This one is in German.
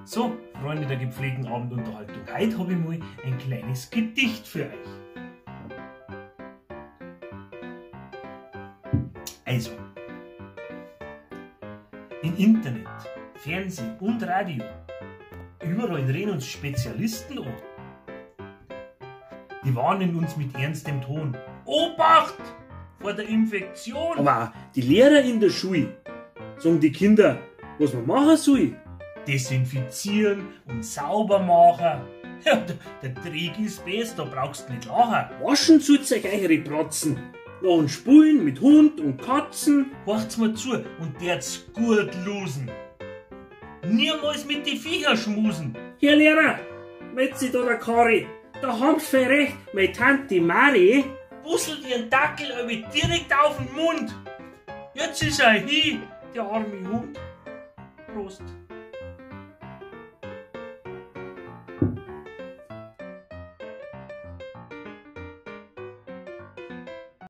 So, Freunde der gepflegten Abendunterhaltung, heute habe ich mal ein kleines Gedicht für euch. Also, im Internet, Fernsehen und Radio, überall reden uns Spezialisten an. Die warnen uns mit ernstem Ton. Obacht vor der Infektion! Aber auch die Lehrer in der Schule sagen die Kinder, was man machen soll. Desinfizieren und sauber machen. Ja, der Trick ist best, da brauchst du nicht lachen. Waschen soll's euch eure Pratzen. Noch Spulen mit Hund und Katzen. Horcht's mir zu und der's gut losen. Niemals mit die Viecher schmusen. Herr Lehrer, Metzi da der Kari, da haben's für recht, meine Tante Mari. Busselt ihren Dackel aber direkt auf den Mund. Jetzt ist er hin, der arme Hund. Prost.